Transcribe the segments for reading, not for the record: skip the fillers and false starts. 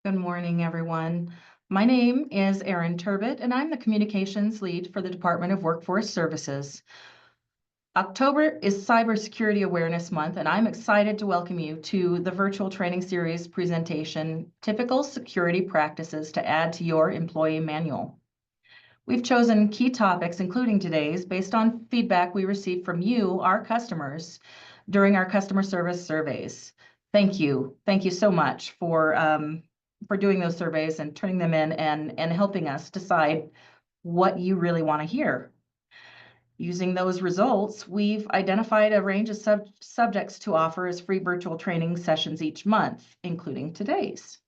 Good morning, everyone. My name is Erin Turbot, and I'm the Communications Lead for the Department of Workforce Services. October is Cybersecurity Awareness Month, and I'm excited to welcome you to the virtual training series presentation, Typical Security Practices to Add to Your Employee Manual. We've chosen key topics, including today's, based on feedback we received from you, our customers, during our customer service surveys. Thank you. Thank you so much for doing those surveys and turning them in and helping us decide what you really want to hear. Using those results, we've identified a range of subjects to offer as free virtual training sessions each month, including today's.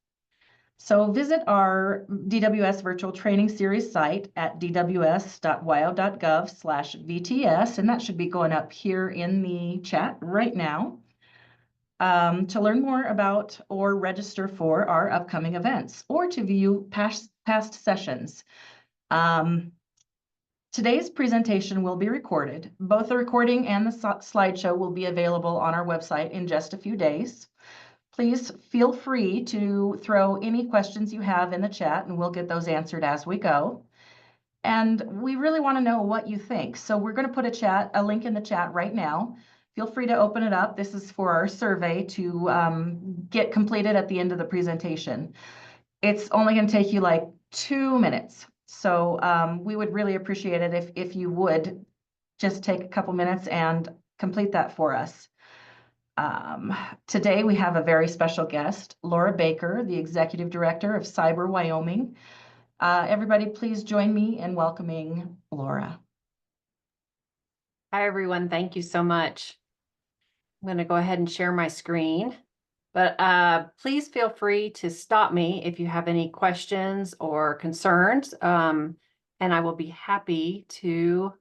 So visit our DWS Virtual Training Series site at dws.wyo.gov/VTS, and that should be going up here in the chat right now, to learn more about or register for our upcoming events or to view past sessions. Today's presentation will be recorded. Both the recording and the slideshow will be available on our website in just a few days. Please feel free to throw any questions you have in the chat, and we'll get those answered as we go. And we really want to know what you think. So we're going to put a link in the chat right now. Feel free to open it up. This is for our survey to get completed at the end of the presentation. It's only going to take you like 2 minutes. So we would really appreciate it if you would just take a couple minutes and complete that for us. Today we have a very special guest, Laura Baker, the Executive Director of Cyber Wyoming. Everybody, please join me in welcoming Laura. Hi, everyone. Thank you so much. I'm going to go ahead and share my screen, but please feel free to stop me if you have any questions or concerns, and I will be happy to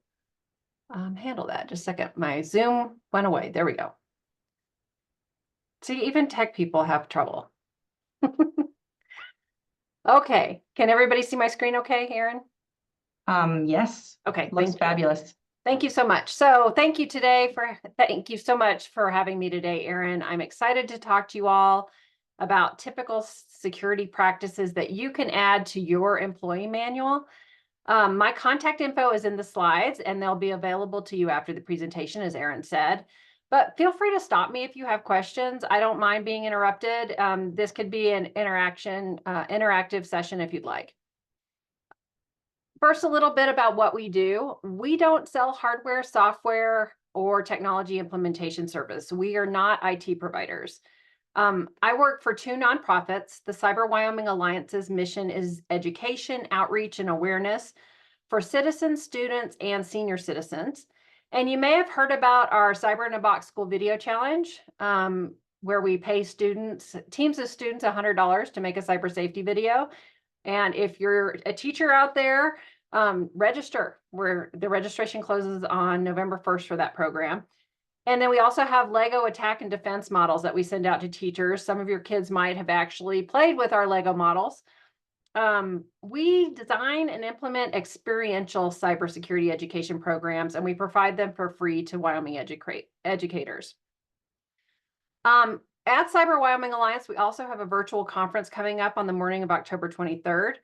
handle that. Just a second. My Zoom went away. There we go. See, even tech people have trouble. Okay. Can everybody see my screen okay, Erin? Yes. Okay. Looks fabulous. Thank you so much. So thank you so much for having me today, Erin. I'm excited to talk to you all about typical security practices that you can add to your employee manual. My contact info is in the slides, and they'll be available to you after the presentation, as Erin said. But feel free to stop me if you have questions. I don't mind being interrupted. This could be an interactive session if you'd like. First, a little bit about what we do. We don't sell hardware, software, or technology implementation service. We are not IT providers. I work for 2 nonprofits. The Cyber Wyoming Alliance's mission is education, outreach, and awareness for citizens, students, and senior citizens. And you may have heard about our Cyber in a Box School Video Challenge, where we pay teams of students $100 to make a cyber safety video. And if you're a teacher out there, register. The registration closes on November 1st for that program. And then we also have Lego attack and defense models that we send out to teachers. Some of your kids might have actually played with our Lego models. We design and implement experiential cybersecurity education programs, and we provide them for free to Wyoming educators. At Cyber Wyoming Alliance, we also have a virtual conference coming up on the morning of October 23rd.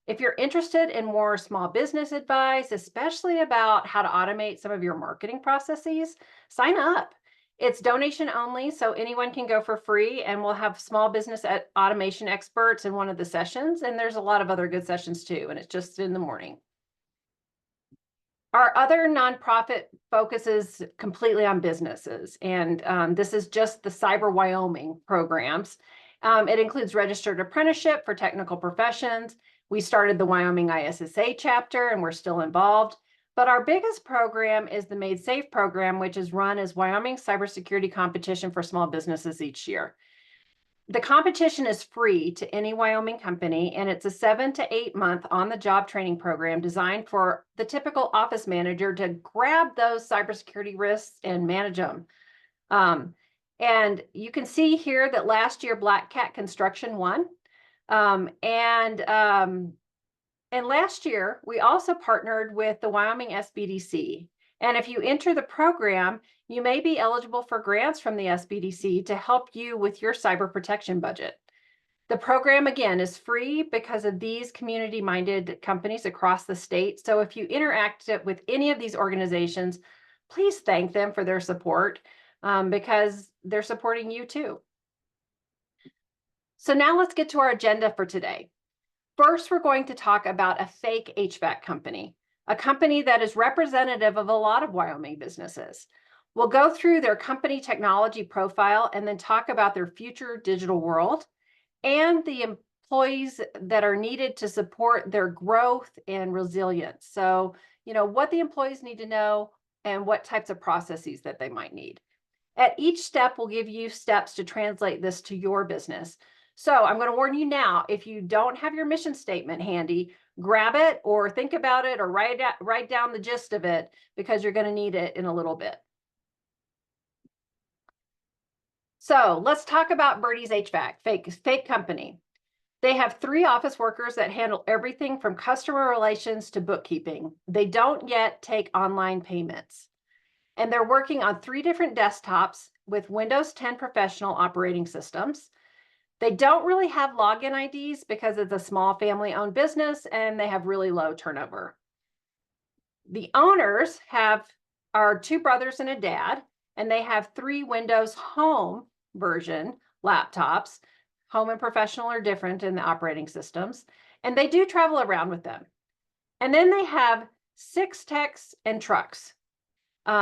If you're interested in more small business advice, especially about how to automate some of your marketing processes, sign up. It's donation only, so anyone can go for free, and we'll have small business automation experts in one of the sessions, and there's a lot of other good sessions too, and it's just in the morning. Our other nonprofit focuses completely on businesses, and this is just the Cyber Wyoming programs. It includes registered apprenticeship for technical professions. We started the Wyoming ISSA chapter, and we're still involved. But our biggest program is the Made Safe program, which is run as Wyoming Cybersecurity Competition for small businesses each year. The competition is free to any Wyoming company, and it's a 7 to 8 month on-the-job training program designed for the typical office manager to grab those cybersecurity risks and manage them. And you can see here that last year Black Cat Construction won. And last year we also partnered with the Wyoming SBDC. And if you enter the program, you may be eligible for grants from the SBDC to help you with your cyber protection budget. The program, again, is free because of these community-minded companies across the state. So if you interact with any of these organizations, please thank them for their support because they're supporting you too. So now let's get to our agenda for today. First, we're going to talk about a fake HVAC company, a company that is representative of a lot of Wyoming businesses. We'll go through their company technology profile and then talk about their future digital world and the employees that are needed to support their growth and resilience. So, what the employees need to know and what types of processes that they might need. At each step, we'll give you steps to translate this to your business. So I'm going to warn you now, if you don't have your mission statement handy, grab it or think about it or write down the gist of it because you're going to need it in a little bit. So let's talk about Birdie's HVAC, fake company. They have 3 office workers that handle everything from customer relations to bookkeeping. They don't yet take online payments. And they're working on 3 different desktops with Windows 10 professional operating systems. They don't really have login IDs because it's a small family-owned business and they have really low turnover. The owners are 2 brothers and a dad, and they have 3 Windows Home version laptops. Home and professional are different in the operating systems, and they do travel around with them. And then they have 6 techs and trucks. They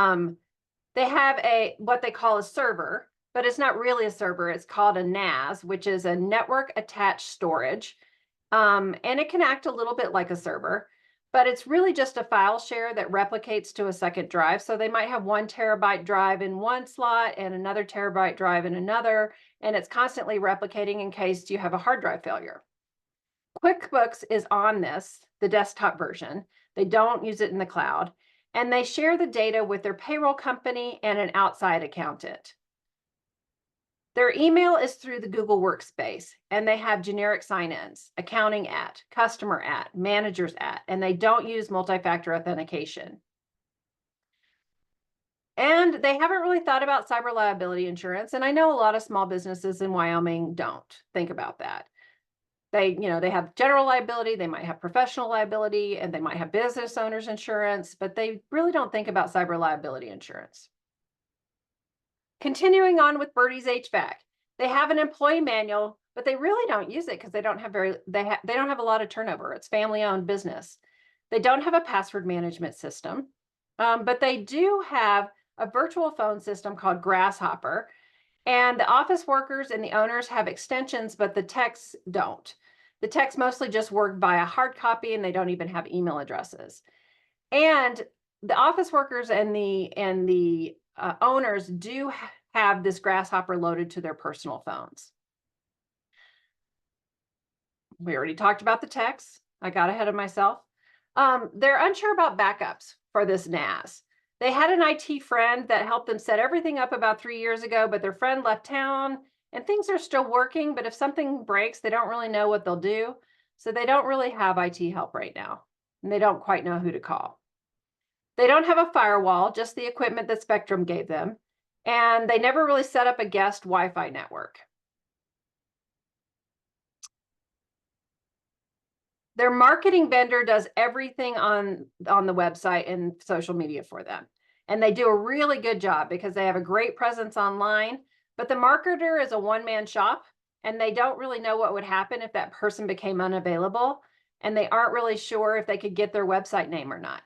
have what they call a server, but it's not really a server. It's called a NAS, which is a network attached storage. And it can act a little bit like a server, but it's really just a file share that replicates to a second drive. So they might have 1 terabyte drive in one slot and another terabyte drive in another, and it's constantly replicating in case you have a hard drive failure. QuickBooks is on this, the desktop version. They don't use it in the cloud, and they share the data with their payroll company and an outside accountant. Their email is through the Google Workspace, and they have generic sign-ins, accounting @ customer @ managers @ and they don't use multi-factor authentication. And they haven't really thought about cyber liability insurance, and I know a lot of small businesses in Wyoming don't think about that. They have general liability, they might have professional liability, and they might have business owners insurance, but they really don't think about cyber liability insurance. Continuing on with Birdie's HVAC, they have an employee manual, but they really don't use it because they don't have a lot of turnover. It's family-owned business. They don't have a password management system, but they do have a virtual phone system called Grasshopper, and the office workers and the owners have extensions, but the techs don't. The techs mostly just work via hard copy, and they don't even have email addresses. And the office workers and the owners do have this Grasshopper loaded to their personal phones. We already talked about the techs. I got ahead of myself. They're unsure about backups for this NAS. They had an IT friend that helped them set everything up about 3 years ago, but their friend left town and things are still working. But if something breaks, they don't really know what they'll do. So they don't really have IT help right now, and they don't quite know who to call. They don't have a firewall, just the equipment that Spectrum gave them. And they never really set up a guest Wi-Fi network. Their marketing vendor does everything on the website and social media for them. And they do a really good job because they have a great presence online, but the marketer is a one-man shop and they don't really know what would happen if that person became unavailable. And they aren't really sure if they could get their website name or not.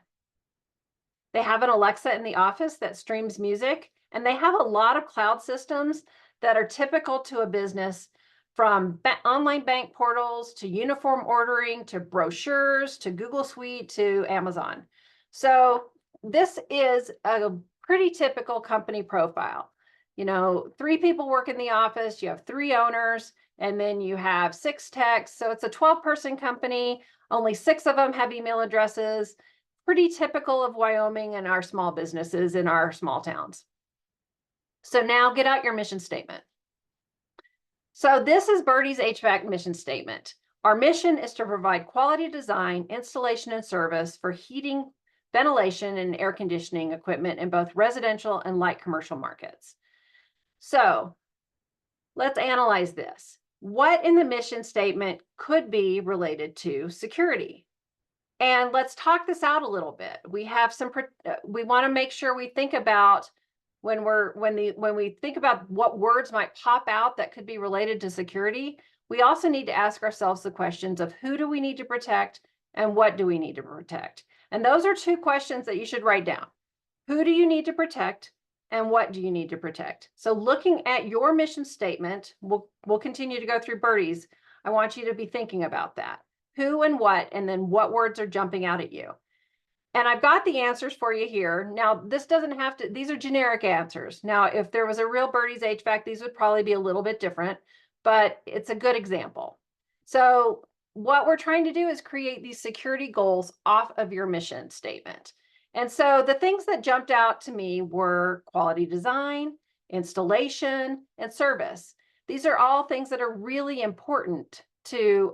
They have an Alexa in the office that streams music, and they have a lot of cloud systems that are typical to a business, from online bank portals to uniform ordering to brochures to Google Suite to Amazon. So this is a pretty typical company profile. 3 people work in the office, you have 3 owners, and then you have 6 techs. So it's a 12-person company. Only 6 of them have email addresses. Pretty typical of Wyoming and our small businesses in our small towns. So now get out your mission statement. So this is Birdie's HVAC mission statement. Our mission is to provide quality design, installation, and service for heating, ventilation, and air conditioning equipment in both residential and light commercial markets. So let's analyze this. what in the mission statement could be related to security? And let's talk this out a little bit. We have we want to make sure we think about when we think about what words might pop out that could be related to security. We also need to ask ourselves the questions of who do we need to protect and what do we need to protect? And those are two questions that you should write down. Who do you need to protect and what do you need to protect? So looking at your mission statement, we'll continue to go through Birdie's. I want you to be thinking about that. Who and what, and then what words are jumping out at you. And I've got the answers for you here. Now, this doesn't have to, these are generic answers. Now, if there was a real Birdie's HVAC, these would probably be a little bit different, but it's a good example. So what we're trying to do is create these security goals off of your mission statement. And so the things that jumped out to me were quality design, installation, and service. These are all things that are really important to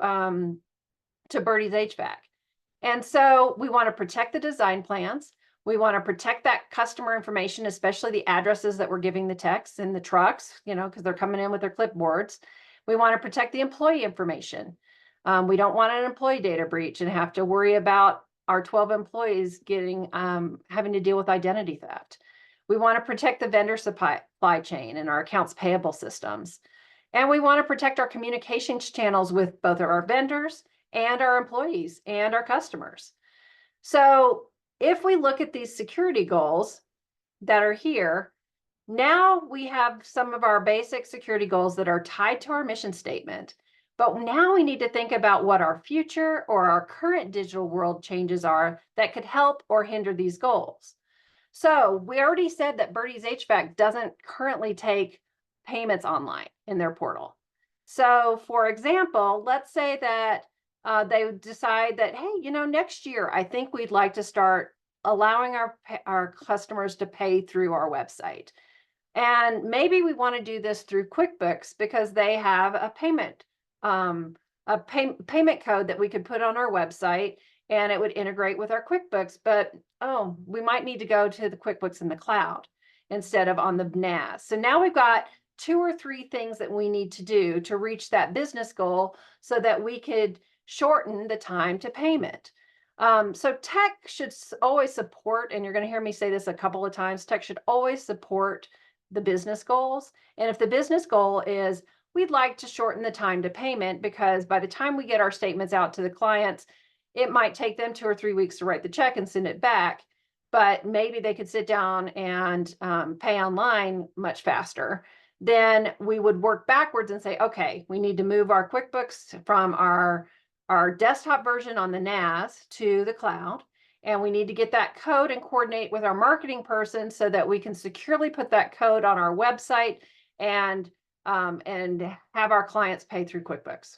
Birdie's HVAC. And so we want to protect the design plans. We want to protect that customer information, especially the addresses that we're giving the techs in the trucks, because they're coming in with their clipboards. We want to protect the employee information. We don't want an employee data breach and have to worry about our 12 employees having to deal with identity theft. We want to protect the vendor supply chain and our accounts payable systems. And we want to protect our communications channels with both our vendors and our employees and our customers. So if we look at these security goals that are here, now we have some of our basic security goals that are tied to our mission statement. But now we need to think about what our future or our current digital world changes are that could help or hinder these goals. So we already said that Birdie's HVAC doesn't currently take payments online in their portal. So for example, let's say that they decide that, hey, next year, I think we'd like to start allowing our customers to pay through our website. And maybe we want to do this through QuickBooks because they have a payment code that we could put on our website and it would integrate with our QuickBooks. But, we might need to go to the QuickBooks in the cloud instead of on the NAS. So now we've got 2 or 3 things that we need to do to reach that business goal so that we could shorten the time to payment. So tech should always support, and you're going to hear me say this a couple of times, tech should always support the business goals. And if the business goal is, we'd like to shorten the time to payment because by the time we get our statements out to the clients, it might take them 2 or 3 weeks to write the check and send it back, but maybe they could sit down and pay online much faster. Then we would work backwards and say, okay, we need to move our QuickBooks from our desktop version on the NAS to the cloud. And we need to get that code and coordinate with our marketing person so that we can securely put that code on our website and have our clients pay through QuickBooks.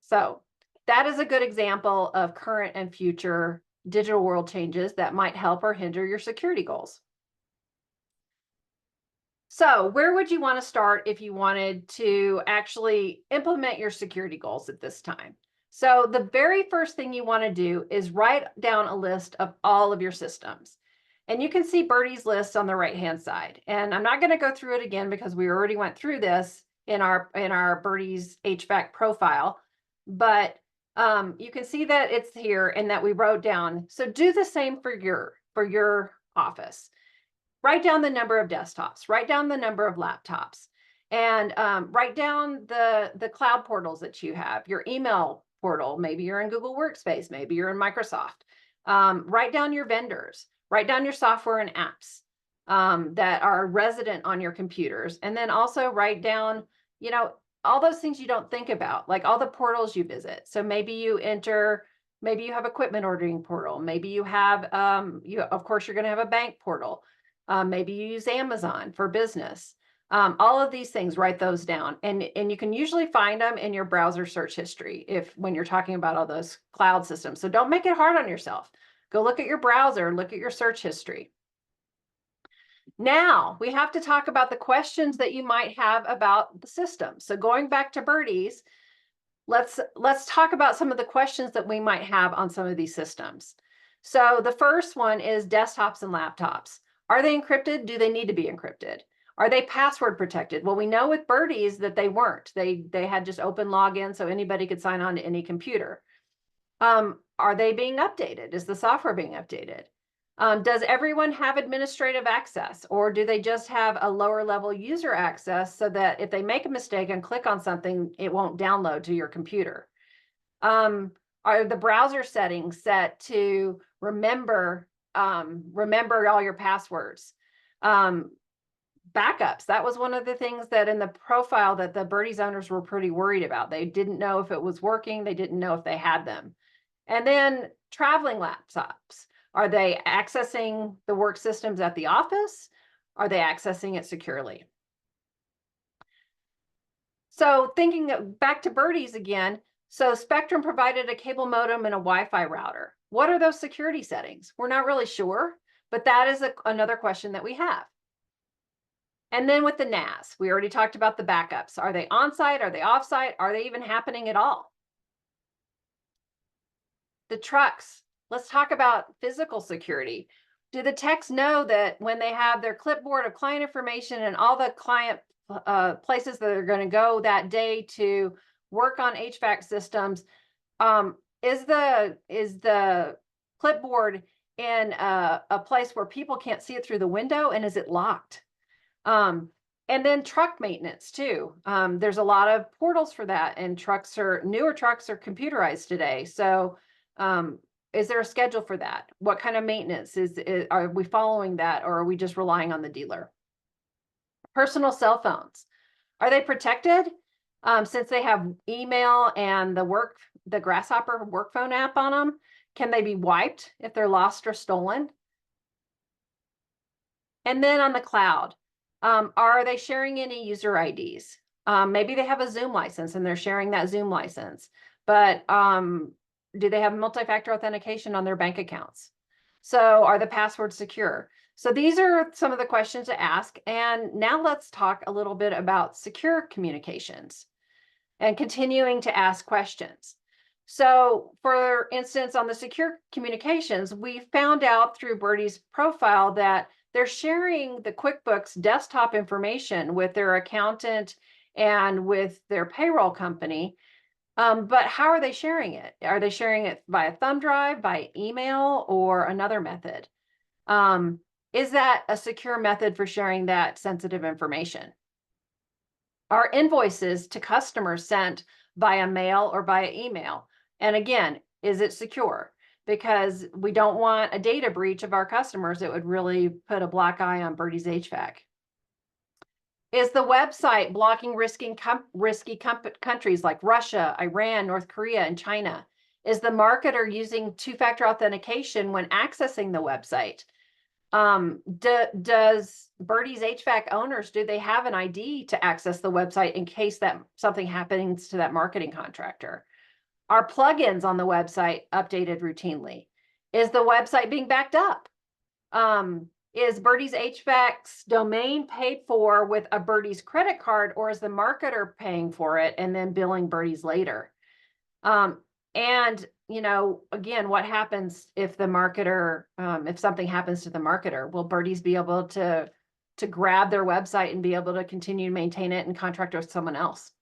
So that is a good example of current and future digital world changes that might help or hinder your security goals. So where would you want to start if you wanted to actually implement your security goals at this time? So the very first thing you want to do is write down a list of all of your systems. And you can see Birdie's list on the right-hand side. And I'm not going to go through it again because we already went through this in our Birdie's HVAC profile. But you can see that it's here and that we wrote down. So do the same for your office. Write down the number of desktops, write down the number of laptops, and write down the cloud portals that you have, your email portal. Maybe you're in Google Workspace, maybe you're in Microsoft. Write down your vendors, write down your software and apps that are resident on your computers. And then also write down, all those things you don't think about, like all the portals you visit. So maybe you have equipment ordering portal. Maybe you have, of course, you're going to have a bank portal. Maybe you use Amazon for business. All of these things, write those down. And you can usually find them in your browser search history when you're talking about all those cloud systems. So don't make it hard on yourself. Go look at your browser, look at your search history. Now we have to talk about the questions that you might have about the system. So going back to Birdie's, let's talk about some of the questions that we might have on some of these systems. So the first one is desktops and laptops. Are they encrypted? Do they need to be encrypted? Are they password protected? Well, we know with Birdies that they weren't. They had just open login so anybody could sign on to any computer. Are they being updated? Is the software being updated? Does everyone have administrative access, or do they just have a lower level user access so that if they make a mistake and click on something, it won't download to your computer? Are the browser settings set to remember all your passwords? Backups. That was one of the things that in the profile that the Birdies owners were pretty worried about. They didn't know if it was working. They didn't know if they had them. And then traveling laptops. Are they accessing the work systems at the office? Are they accessing it securely? So thinking back to Birdies again, so Spectrum provided a cable modem and a Wi-Fi router. What are those security settings? We're not really sure, but that is another question that we have. And then with the NAS, we already talked about the backups. Are they on-site? Are they off-site? Are they even happening at all? The trucks, let's talk about physical security. Do the techs know that when they have their clipboard of client information and all the client places that are going to go that day to work on HVAC systems, is the clipboard in a place where people can't see it through the window, and is it locked? And then truck maintenance too. There's a lot of portals for that, and newer trucks are computerized today. So is there a schedule for that? What kind of maintenance are we following that, or are we just relying on the dealer? Personal cell phones, are they protected? Since they have email and the Grasshopper work phone app on them, can they be wiped if they're lost or stolen? And then on the cloud, are they sharing any user IDs? Maybe they have a Zoom license and they're sharing that Zoom license, but do they have multi-factor authentication on their bank accounts? So are the passwords secure? So these are some of the questions to ask. And now let's talk a little bit about secure communications and continuing to ask questions. So for instance, on the secure communications, we found out through Birdies' profile that they're sharing the QuickBooks desktop information with their accountant and with their payroll company. But how are they sharing it? Are they sharing it via thumb drive, by email, or another method? Is that a secure method for sharing that sensitive information? Are invoices to customers sent via mail or via email? And again, is it secure? Because we don't want a data breach of our customers. It would really put a black eye on Birdies HVAC. Is the website blocking risky countries like Russia, Iran, North Korea, and China? Is the marketer using two-factor authentication when accessing the website? Does Birdies HVAC owners, do they have an ID to access the website in case that something happens to that marketing contractor? Are plugins on the website updated routinely? Is the website being backed up? Is Birdies HVAC's domain paid for with a Birdies credit card, or is the marketer paying for it and then billing Birdies later? And again, what happens if the marketer, if something happens to the marketer? Will Birdies be able to grab their website and be able to continue to maintain it and contract with someone else?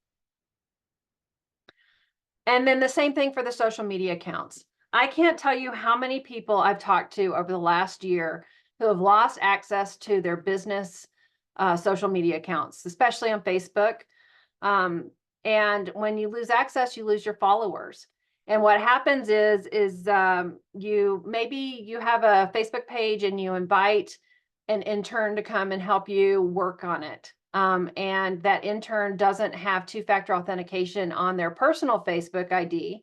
And then the same thing for the social media accounts. I can't tell you how many people I've talked to over the last year who have lost access to their business social media accounts, especially on Facebook. And when you lose access, you lose your followers. And what happens is you have a Facebook page and you invite an intern to come and help you work on it. And that intern doesn't have two-factor authentication on their personal Facebook ID.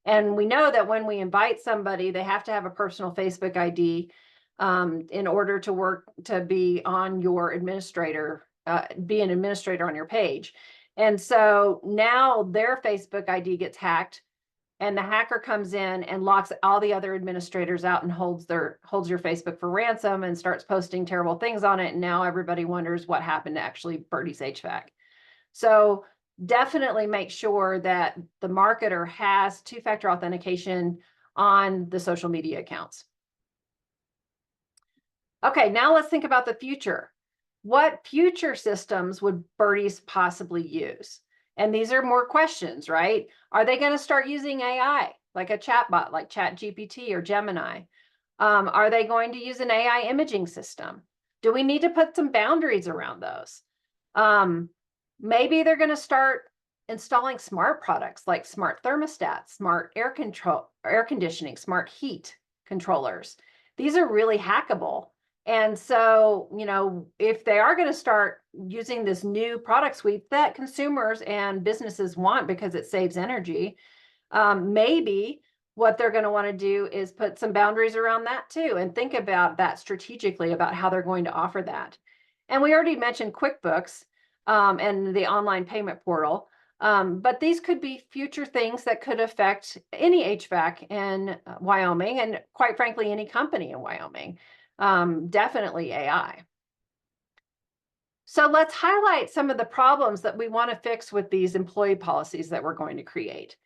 And we know that when we invite somebody, they have to have a personal Facebook ID in order to be on your administrator, be an administrator on your page. And so now their Facebook ID gets hacked, and the hacker comes in and locks all the other administrators out and holds your Facebook for ransom and starts posting terrible things on it. And now everybody wonders what happened to actually Birdies HVAC. So definitely make sure that the marketer has two-factor authentication on the social media accounts. Okay, now let's think about the future. What future systems would birdies possibly use? And these are more questions, right? Are they going to start using AI, like a chatbot, like ChatGPT or Gemini? Are they going to use an AI imaging system? Do we need to put some boundaries around those? Maybe they're going to start installing smart products like smart thermostats, smart air conditioning, smart heat controllers. These are really hackable. And so, if they are going to start using this new product suite that consumers and businesses want because it saves energy, maybe what they're going to want to do is put some boundaries around that too, and think about that strategically about how they're going to offer that. And we already mentioned QuickBooks and the online payment portal. But these could be future things that could affect any HVAC in Wyoming, and quite frankly, any company in Wyoming. Definitely AI. So let's highlight some of the problems that we want to fix with these employee policies that we're going to create.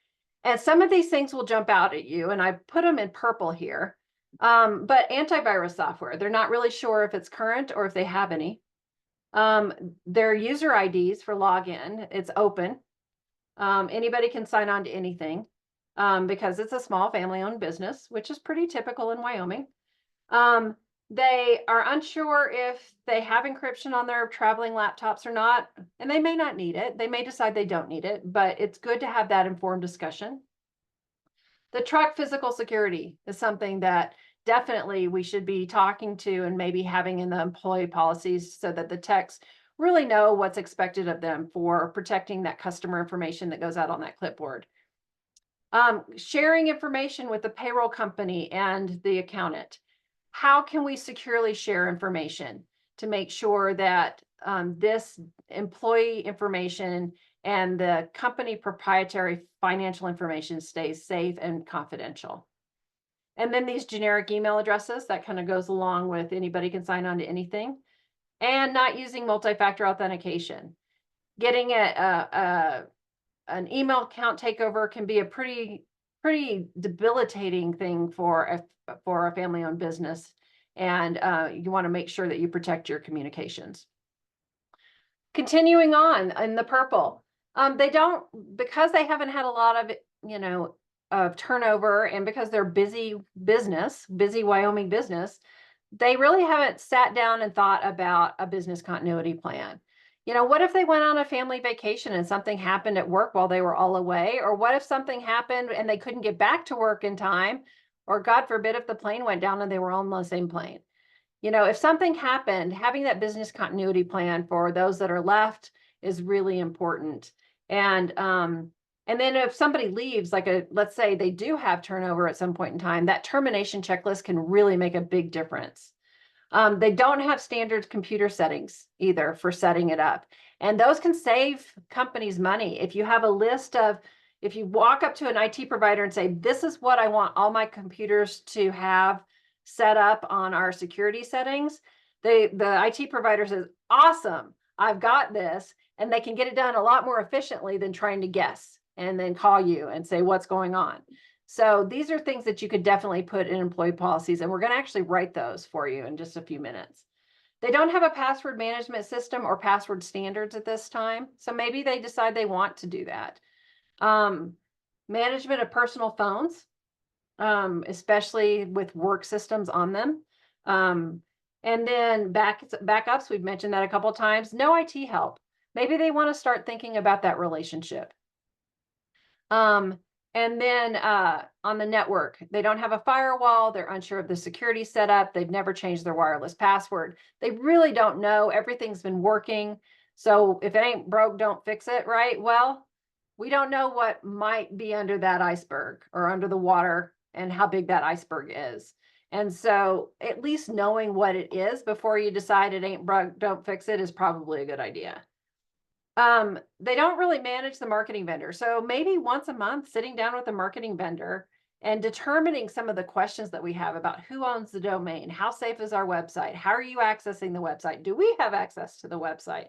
And some of these things will jump out at you, and I put them in purple here. But antivirus software, they're not really sure if it's current or if they have any. Their user IDs for login, it's open. Anybody can sign on to anything because it's a small family-owned business, which is pretty typical in Wyoming. They are unsure if they have encryption on their traveling laptops or not, and they may not need it. They may decide they don't need it, but it's good to have that informed discussion. The truck physical security is something that definitely we should be talking to and maybe having in the employee policies so that the techs really know what's expected of them for protecting that customer information that goes out on that clipboard. Sharing information with the payroll company and the accountant. How can we securely share information to make sure that this employee information and the company proprietary financial information stays safe and confidential? And then these generic email addresses, that kind of goes along with anybody can sign on to anything. And not using multi-factor authentication. Getting an email account takeover can be a pretty debilitating thing for a family-owned business, and you want to make sure that you protect your communications. Continuing on in the purple, they don't, because they haven't had a lot of of turnover, and because they're busy Wyoming business, they really haven't sat down and thought about a business continuity plan. What if they went on a family vacation and something happened at work while they were all away? Or what if something happened and they couldn't get back to work in time? Or God forbid, if the plane went down and they were on the same plane. If something happened, having that business continuity plan for those that are left is really important. And then if somebody leaves, let's say they do have turnover at some point in time, that termination checklist can really make a big difference. They don't have standard computer settings either for setting it up. And those can save companies money. If you have a list of, if you walk up to an IT provider and say, this is what I want all my computers to have set up on our security settings, the IT provider says, awesome, I've got this. And they can get it done a lot more efficiently than trying to guess and then call you and say what's going on. So these are things that you could definitely put in employee policies, and we're going to actually write those for you in just a few minutes. They don't have a password management system or password standards at this time, so maybe they decide they want to do that. Management of personal phones, especially with work systems on them. And then backups, we've mentioned that a couple of times. No IT help. Maybe they want to start thinking about that relationship. And then on the network, they don't have a firewall. They're unsure of the security setup. They've never changed their wireless password. They really don't know. Everything's been working. So if it ain't broke, don't fix it, right? Well, we don't know what might be under that iceberg or under the water and how big that iceberg is. And so at least knowing what it is before you decide it ain't broke, don't fix it is probably a good idea. They don't really manage the marketing vendor. So maybe once a month, sitting down with a marketing vendor and determining some of the questions that we have about who owns the domain, how safe is our website, how are you accessing the website? Do we have access to the website?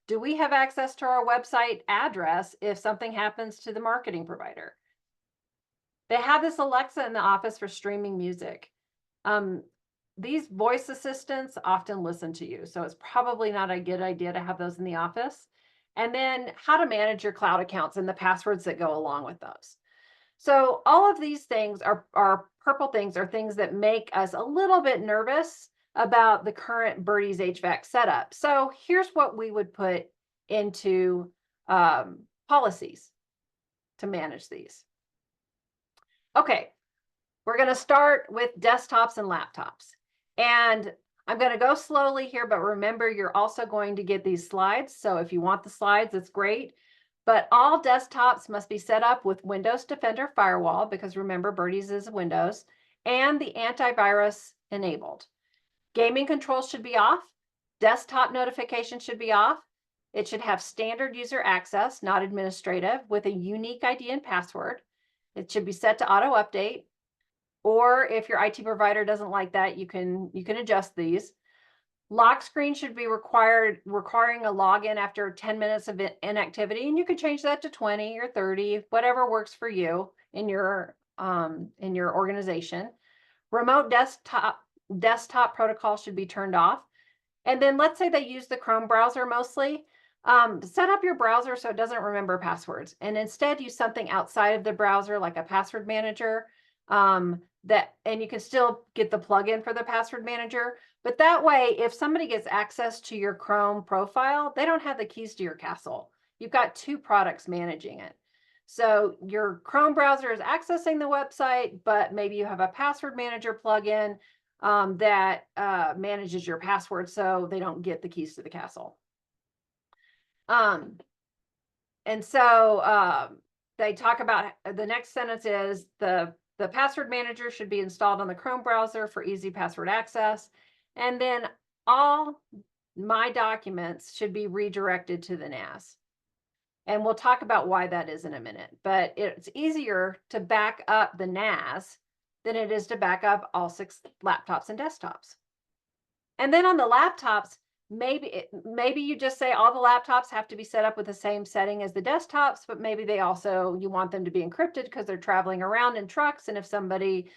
Do we have access to our website address if something happens to the marketing provider? They have this Alexa in the office for streaming music. these voice assistants often listen to you, so it's probably not a good idea to have those in the office. And then how to manage your cloud accounts and the passwords that go along with those. So all of these things are purple things are things that make us a little bit nervous about the current Birdie's HVAC setup. So here's what we would put into policies to manage these. Okay, we're going to start with desktops and laptops. And I'm going to go slowly here, but remember, you're also going to get these slides. So if you want the slides, it's great. But all desktops must be set up with Windows Defender Firewall, because remember, Birdie's is Windows, and the antivirus enabled. Gaming controls should be off. Desktop notifications should be off. It should have standard user access, not administrative, with a unique ID and password. It should be set to auto update. Or if your IT provider doesn't like that, you can adjust these. Lock screen should be requiring a login after 10 minutes of inactivity, and you can change that to 20 or 30, whatever works for you in your organization. Remote desktop protocol should be turned off. And then let's say they use the Chrome browser mostly. Set up your browser so it doesn't remember passwords, and instead use something outside of the browser like a password manager. And you can still get the plugin for the password manager. But that way, if somebody gets access to your Chrome profile, they don't have the keys to your castle. You've got two products managing it. So your Chrome browser is accessing the website, but maybe you have a password manager plugin that manages your password, so they don't get the keys to the castle. And so they talk about, the next sentence is the password manager should be installed on the Chrome browser for easy password access. And then all my documents should be redirected to the NAS. And we'll talk about why that is in a minute. But it's easier to back up the NAS than it is to back up all 6 laptops and desktops. And then on the laptops, maybe you just say all the laptops have to be set up with the same setting as the desktops, but maybe you want them to be encrypted because they're traveling around in trucks. And if somebody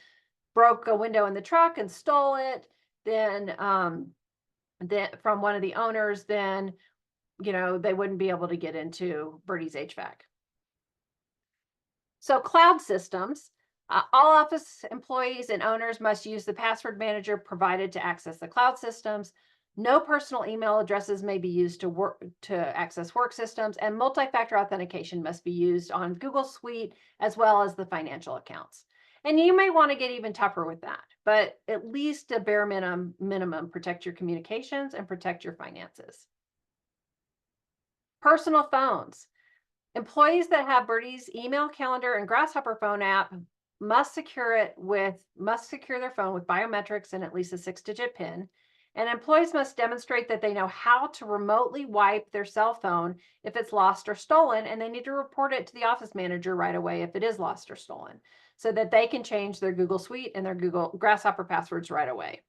broke a window in the truck and stole it, then from one of the owners, then they wouldn't be able to get into Birdie's HVAC. So cloud systems. All office employees and owners must use the password manager provided to access the cloud systems. No personal email addresses may be used to access work systems, and multi-factor authentication must be used on Google Suite as well as the financial accounts. And you may want to get even tougher with that, but at least a bare minimum protect your communications and protect your finances. Personal phones. Employees that have Birdie's email, calendar, and Grasshopper phone app must secure their phone with biometrics and at least a 6-digit PIN. And employees must demonstrate that they know how to remotely wipe their cell phone if it's lost or stolen, and they need to report it to the office manager right away if it is lost or stolen, so that they can change their Google Suite and their Google Grasshopper passwords right away.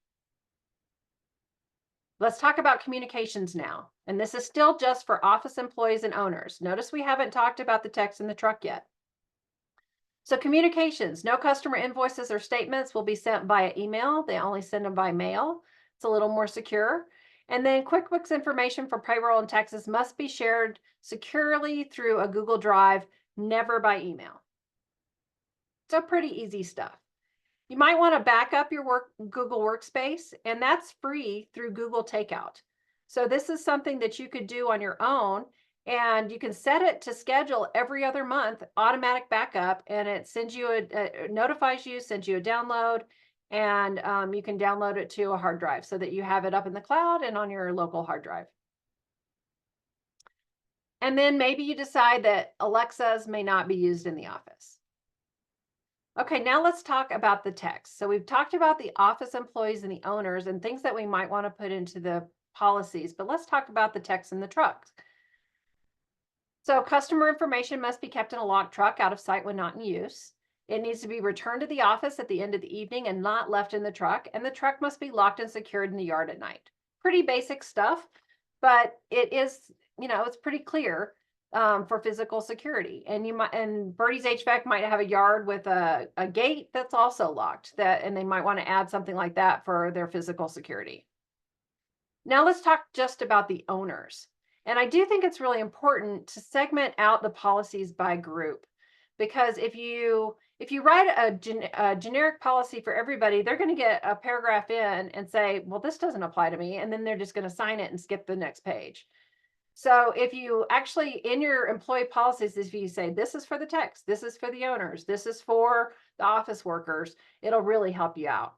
Let's talk about communications now. And this is still just for office employees and owners. Notice we haven't talked about the text in the truck yet. So communications, no customer invoices or statements will be sent via email. They only send them by mail. It's a little more secure. And then QuickBooks information for payroll and taxes must be shared securely through a Google Drive, never by email. So pretty easy stuff. You might want to back up your Google Workspace, and that's free through Google Takeout. So this is something that you could do on your own, and you can set it to schedule every other month, automatic backup, and it sends you notifies you, sends you a download, and you can download it to a hard drive so that you have it up in the cloud and on your local hard drive. And then maybe you decide that Alexas may not be used in the office. Okay, now let's talk about the text. So we've talked about the office employees and the owners and things that we might want to put into the policies, but let's talk about the text in the trucks. So customer information must be kept in a locked truck out of sight when not in use. It needs to be returned to the office at the end of the evening and not left in the truck, and the truck must be locked and secured in the yard at night. Pretty basic stuff, but it is, it's pretty clear for physical security. And Birdie's HVAC might have a yard with a gate that's also locked, and they might want to add something like that for their physical security. Now let's talk just about the owners. And I do think it's really important to segment out the policies by group, because if you write a generic policy for everybody, they're going to get a paragraph in and say, well, this doesn't apply to me. And then they're just going to sign it and skip the next page. So if you actually, in your employee policies, if you say, this is for the techs, this is for the owners, this is for the office workers, it'll really help you out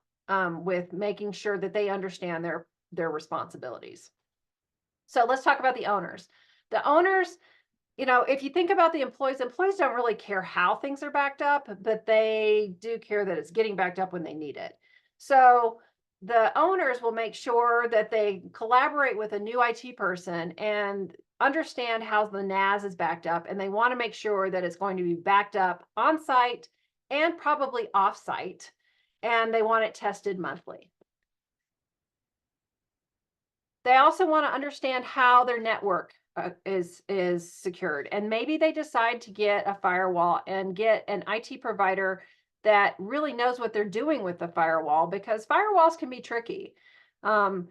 with making sure that they understand their responsibilities. So let's talk about the owners. The owners, if you think about the employees don't really care how things are backed up, but they do care that it's getting backed up when they need it. So the owners will make sure that they collaborate with a new IT person and understand how the NAS is backed up. And they want to make sure that it's going to be backed up on site and probably off site. And they want it tested monthly. They also want to understand how their network is secured. And maybe they decide to get a firewall and get an IT provider that really knows what they're doing with the firewall, because firewalls can be tricky. You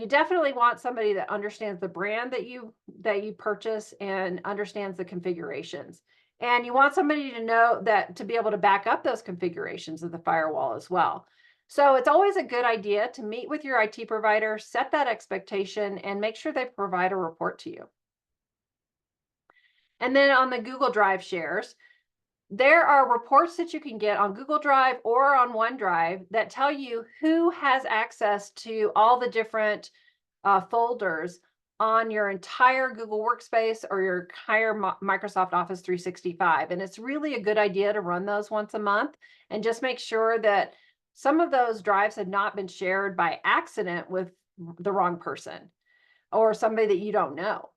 definitely want somebody that understands the brand that you purchase and understands the configurations. And you want somebody to know that, to be able to back up those configurations of the firewall as well. So it's always a good idea to meet with your IT provider, set that expectation, and make sure they provide a report to you. And then on the Google Drive shares, there are reports that you can get on Google Drive or on OneDrive that tell you who has access to all the different folders on your entire Google Workspace or your entire Microsoft Office 365. And it's really a good idea to run those once a month and just make sure that some of those drives have not been shared by accident with the wrong person or somebody that you don't know.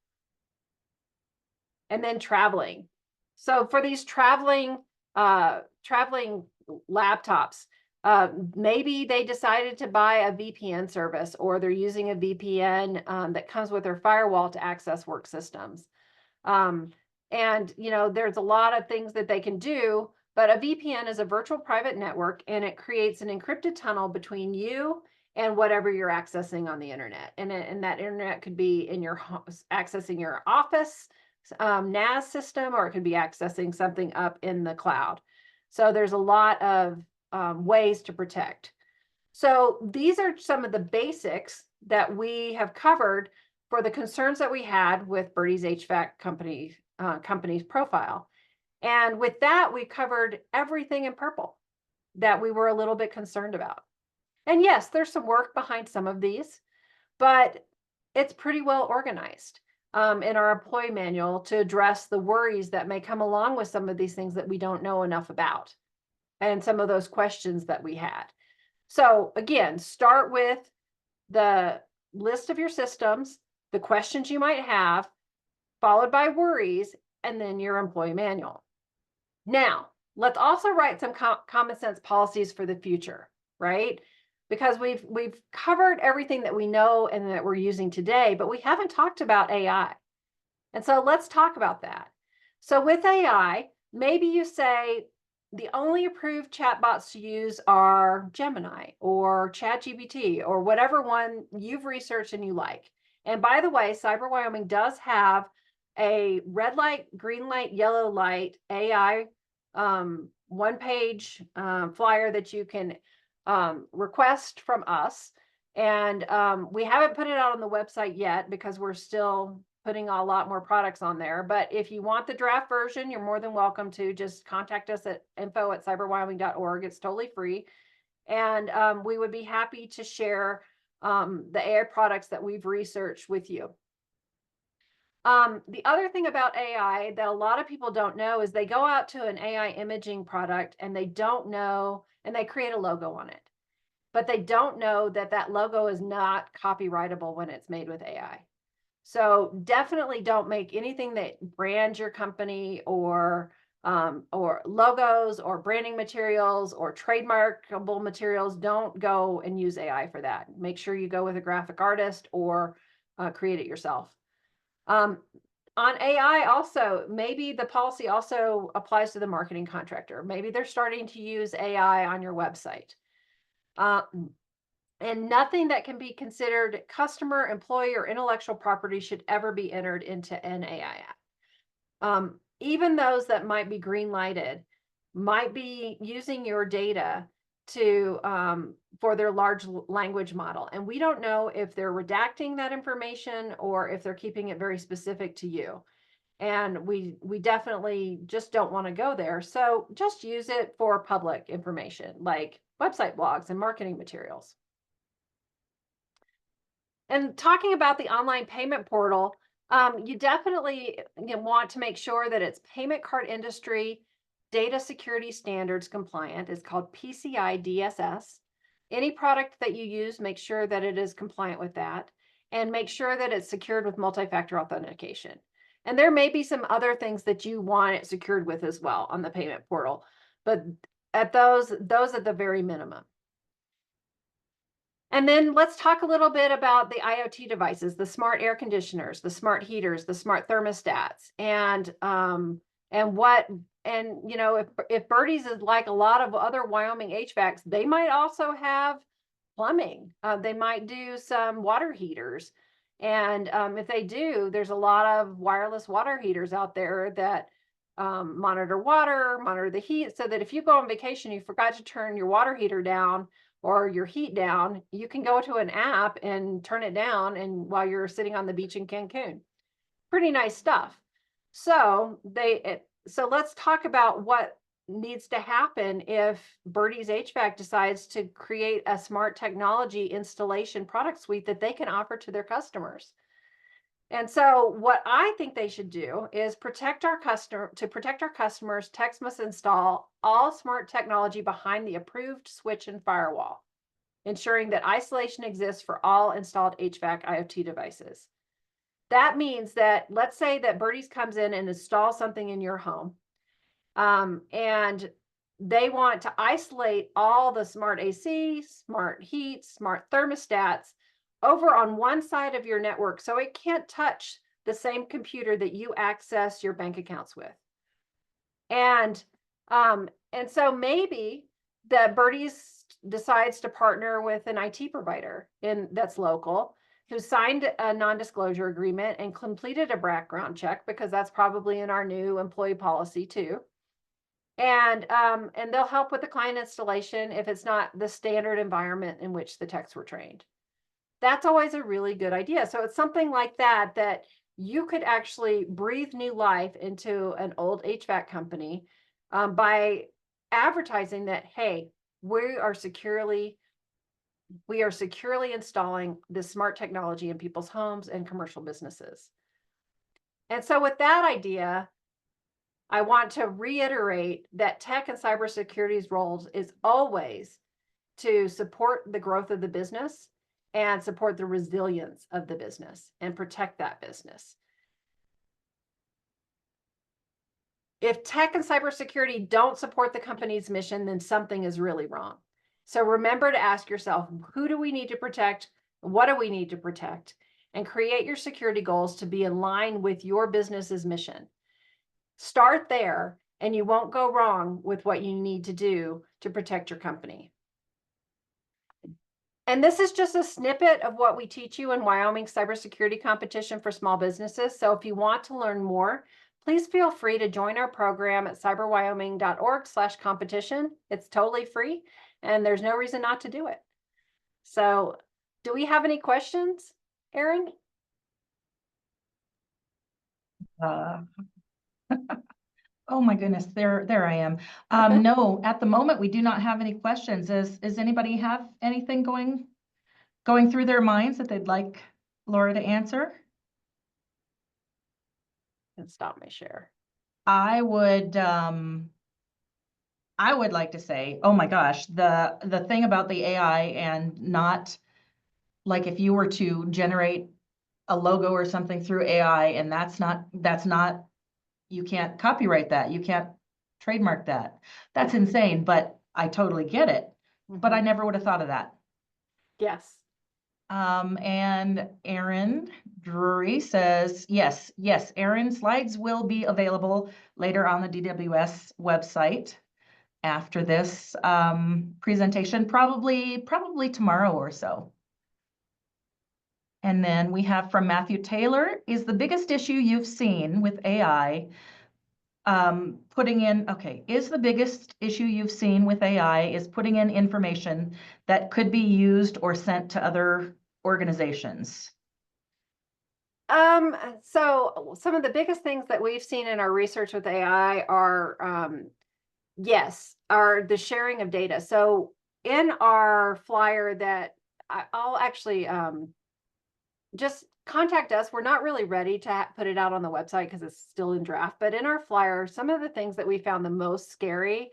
And then traveling. So for these traveling laptops, maybe they decided to buy a VPN service, or they're using a VPN that comes with their firewall to access work systems. And there's a lot of things that they can do, but a VPN is a virtual private network, and it creates an encrypted tunnel between you and whatever you're accessing on the internet. And that internet could be in your accessing your office NAS system, or it could be accessing something up in the cloud. So there's a lot of ways to protect. So these are some of the basics that we have covered for the concerns that we had with Birdie's HVAC company's profile. And with that, we covered everything in purple that we were a little bit concerned about. And yes, there's some work behind some of these, but it's pretty well organized in our employee manual to address the worries that may come along with some of these things that we don't know enough about, and some of those questions that we had. So again, start with the list of your systems, the questions you might have, followed by worries, and then your employee manual. Now, let's also write some common sense policies for the future, right? Because we've covered everything that we know and that we're using today, but we haven't talked about AI. And so let's talk about that. So with AI, maybe you say the only approved chatbots to use are Gemini or ChatGPT or whatever one you've researched and you like. And by the way, Cyber Wyoming does have a red light, green light, yellow light AI one-page flyer that you can request from us. And we haven't put it out on the website yet because we're still putting a lot more products on there. But if you want the draft version, you're more than welcome to just contact us at info@cyberwyoming.org. It's totally free. And we would be happy to share the AI products that we've researched with you. The other thing about AI that a lot of people don't know is they go out to an AI imaging product and they don't know, and they create a logo on it, but they don't know that that logo is not copyrightable when it's made with AI. So definitely don't make anything that brands your company or logos or branding materials or trademarkable materials. Don't go and use AI for that. Make sure you go with a graphic artist or create it yourself. on AI also, maybe the policy also applies to the marketing contractor. Maybe they're starting to use AI on your website. And nothing that can be considered customer, employee, or intellectual property should ever be entered into an AI app. Even those that might be green lighted might be using your data to for their large language model. And we don't know if they're redacting that information or if they're keeping it very specific to you. And we definitely just don't want to go there. So just use it for public information like website blogs and marketing materials. And talking about the online payment portal, you definitely want to make sure that it's payment card industry data security standards compliant. It's called PCI DSS. Any product that you use, make sure that it is compliant with that, and make sure that it's secured with multi-factor authentication. And there may be some other things that you want it secured with as well on the payment portal, but at those at the very minimum. And then let's talk a little bit about the IoT devices, the smart air conditioners, the smart heaters, the smart thermostats, and you know, if Birdie's is like a lot of other Wyoming HVACs, they might also have plumbing. They might do some water heaters. And if they do, there's a lot of wireless water heaters out there that monitor water, monitor the heat, so that if you go on vacation, you forgot to turn your water heater down or your heat down, you can go to an app and turn it down and while you're sitting on the beach in Cancun. Pretty nice stuff. So let's talk about what needs to happen if Birdie's HVAC decides to create a smart technology installation product suite that they can offer to their customers. And so what I think they should do is to protect our customers, Text must install all smart technology behind the approved switch and firewall, ensuring that isolation exists for all installed HVAC IoT devices. That means that, let's say that Birdie's comes in and installs something in your home, and they want to isolate all the smart AC, smart heat, smart thermostats over on one side of your network, so it can't touch the same computer that you access your bank accounts with. And so maybe that Birdie's decides to partner with an IT provider that's local, who signed a non-disclosure agreement and completed a background check, because that's probably in our new employee policy too. And they'll help with the client installation if it's not the standard environment in which the techs were trained. That's always a really good idea. So it's something like that you could actually breathe new life into an old HVAC company by advertising that, hey, we are securely installing this smart technology in people's homes and commercial businesses. And so with that idea, I want to reiterate that tech and cybersecurity's roles is always to support the growth of the business and support the resilience of the business and protect that business. If tech and cybersecurity don't support the company's mission, then something is really wrong. So remember to ask yourself, who do we need to protect? What do we need to protect? And create your security goals to be in line with your business's mission. Start there, and you won't go wrong with what you need to do to protect your company. And this is just a snippet of what we teach you in Wyoming Cybersecurity Competition for Small Businesses. So if you want to learn more, please feel free to join our program at cyberwyoming.org/competition. It's totally free, and there's no reason not to do it. So do we have any questions, Erin? Oh my goodness, there I am. No, at the moment, we do not have any questions. Does anybody have anything going through their minds that they'd like Laura to answer? And stop my share. I would like to say, oh my gosh, the thing about the AI, and not like if you were to generate a logo or something through AI, and that's not, you can't copyright that. You can't trademark that. That's insane, but I totally get it. But I never would have thought of that. Yes. And Aaron Drury says, yes, Aaron, slides will be available later on the DWS website after this presentation, probably tomorrow or so. And then we have from Matthew Taylor, is the biggest issue you've seen with AI is the biggest issue you've seen with AI is putting in information that could be used or sent to other organizations? So some of the biggest things that we've seen in our research with AI are, are the sharing of data. So in our flyer that I'll actually, just contact us. We're not really ready to put it out on the website because it's still in draft, but in our flyer, some of the things that we found the most scary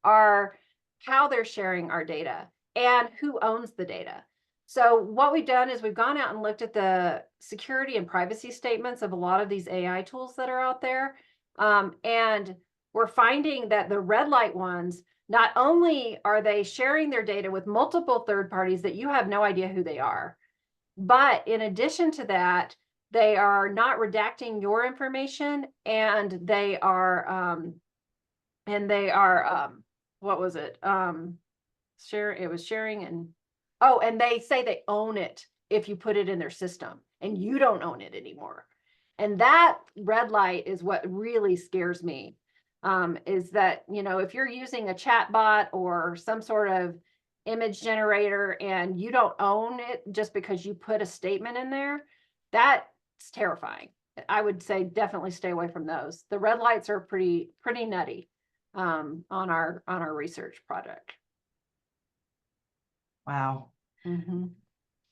are how they're sharing our data and who owns the data. So what we've done is we've gone out and looked at the security and privacy statements of a lot of these AI tools that are out there. And we're finding that the red light ones, not only are they sharing their data with multiple third parties that you have no idea who they are, but in addition to that, they are not redacting your information, and they are what was it? Sharing and they say they own it if you put it in their system and you don't own it anymore. And that red light is what really scares me. Is that, if you're using a chat bot or some sort of image generator and you don't own it just because you put a statement in there, that's terrifying. I would say definitely stay away from those. The red lights are pretty nutty on our research project. Wow.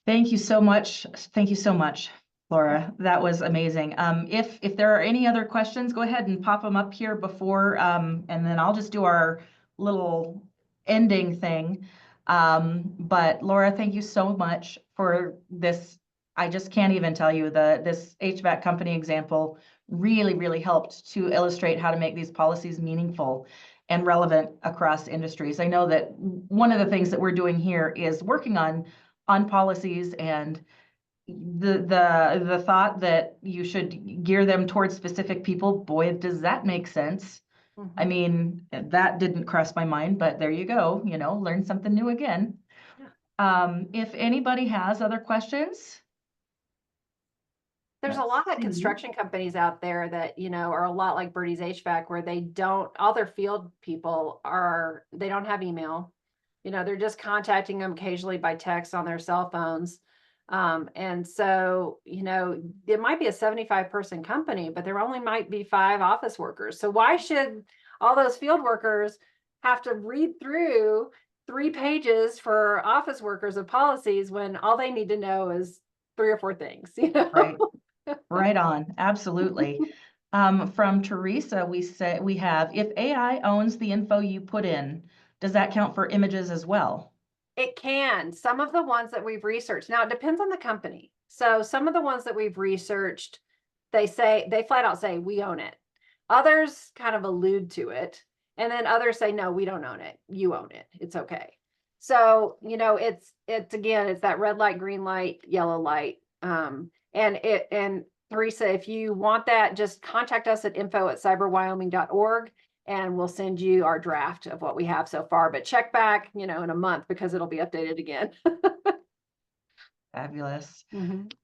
Thank you so much. Thank you so much, Laura. That was amazing. If there are any other questions, go ahead and pop them up here before, and then I'll just do our little ending thing. But Laura, thank you so much for this. I just can't even tell you this HVAC company example really helped to illustrate how to make these policies meaningful and relevant across industries. I know that one of the things that we're doing here is working on policies, and the thought that you should gear them towards specific people, boy, does that make sense. I mean, that didn't cross my mind, but there you go, learn something new again. Yeah. If anybody has other questions. There's a lot of construction companies out there that, are a lot like Birdie's HVAC, where all their field people they don't have email. They're just contacting them occasionally by text on their cell phones. And so, it might be a 75-person company, but there only might be 5 office workers. So why should all those field workers have to read through 3 pages for office workers of policies when all they need to know is 3 or 4 things, Right. Right on. Absolutely. From Teresa, we have, if AI owns the info you put in, does that count for images as well? It can. Some of the ones that we've researched. Now, it depends on the company. So some of the ones that we've researched, they flat out say, we own it. Others kind of allude to it. And then others say, no, we don't own it. You own it. It's okay. So, it's again, it's that red light, green light, yellow light. And Teresa, if you want that, just contact us at info@cyberwyoming.org. And we'll send you our draft of what we have so far, but check back, in a month because it'll be updated again. Fabulous.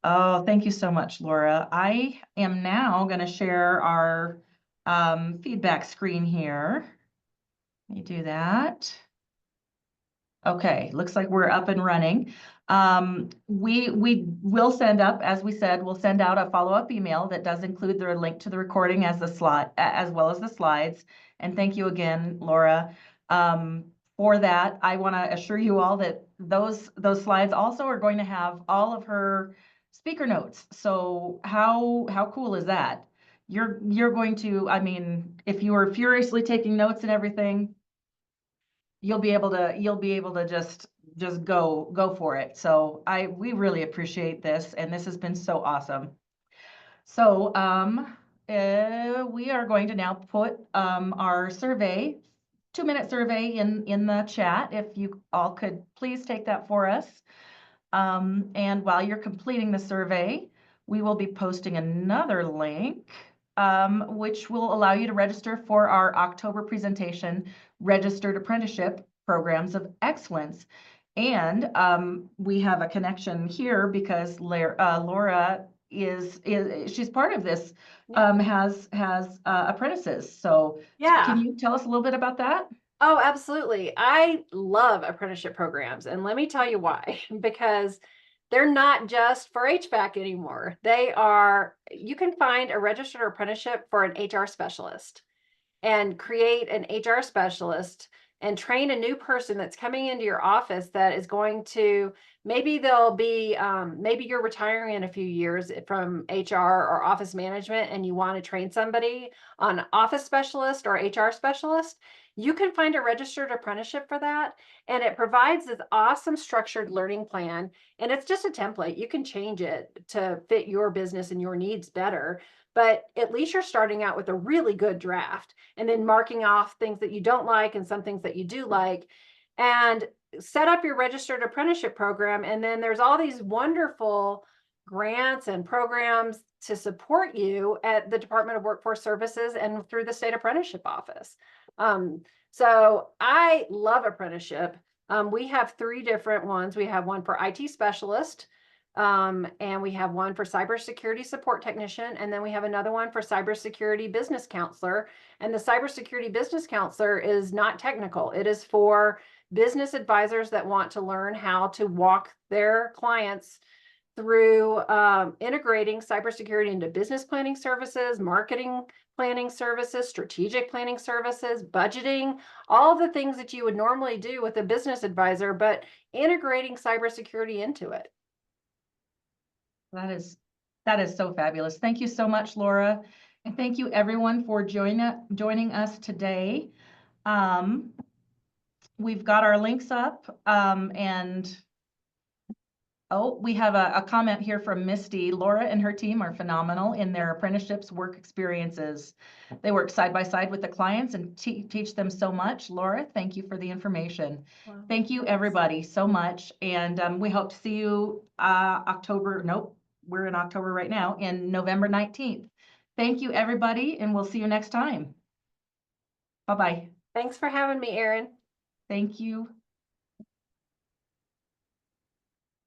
Oh, thank you so much, Laura. I am now going to share our feedback screen here. Let me do that. Okay, looks like we're up and running. We will send up, as we said, we'll send out a follow-up email that does include the link to the recording as well as the slides. And thank you again, Laura. For that, I want to assure you all that those slides also are going to have all of her speaker notes. So how cool is that? You're going to, I mean, if you are furiously taking notes and everything, you'll be able to just go for it. So we really appreciate this, and this has been so awesome. So we are going to now put our survey, 2-minute survey in the chat. If you all could please take that for us. And while you're completing the survey, we will be posting another link, which will allow you to register for our October presentation, Registered Apprenticeship Programs of Excellence. And we have a connection here because Laura she's part of this, has apprentices. So Yeah. can you tell us a little bit about that? Oh, absolutely. I love apprenticeship programs, and let me tell you why. Because they're not just for HVAC anymore. You can find a registered apprenticeship for an HR specialist and create an HR specialist and train a new person that's coming into your office that is going to, maybe they'll be, maybe you're retiring in a few years from HR or office management and you want to train somebody on office specialist or HR specialist. You can find a registered apprenticeship for that. And it provides this awesome structured learning plan. And it's just a template. You can change it to fit your business and your needs better. But at least you're starting out with a really good draft and then marking off things that you don't like and some things that you do like, and set up your registered apprenticeship program. And then there's all these wonderful grants and programs to support you at the Department of Workforce Services and through the state apprenticeship office. So I love apprenticeship. We have 3 different ones. We have one for IT specialist, and we have one for cybersecurity support technician, and then we have another one for cybersecurity business counselor. And the cybersecurity business counselor is not technical. It is for business advisors that want to learn how to walk their clients through integrating cybersecurity into business planning services, marketing planning services, strategic planning services, budgeting, all the things that you would normally do with a business advisor, but integrating cybersecurity into it. That is so fabulous. Thank you so much, Laura. And thank you everyone for joining us today. We've got our links up, and we have a comment here from Misty. Laura and her team are phenomenal in their apprenticeships work experiences. They work side by side with the clients and teach them so much. Laura, thank you for the information. Wow. Thank you everybody so much. And we hope to see you we're in October right now, in November 19th. Thank you everybody, and we'll see you next time. Bye-bye. Thanks for having me, Erin. Thank you.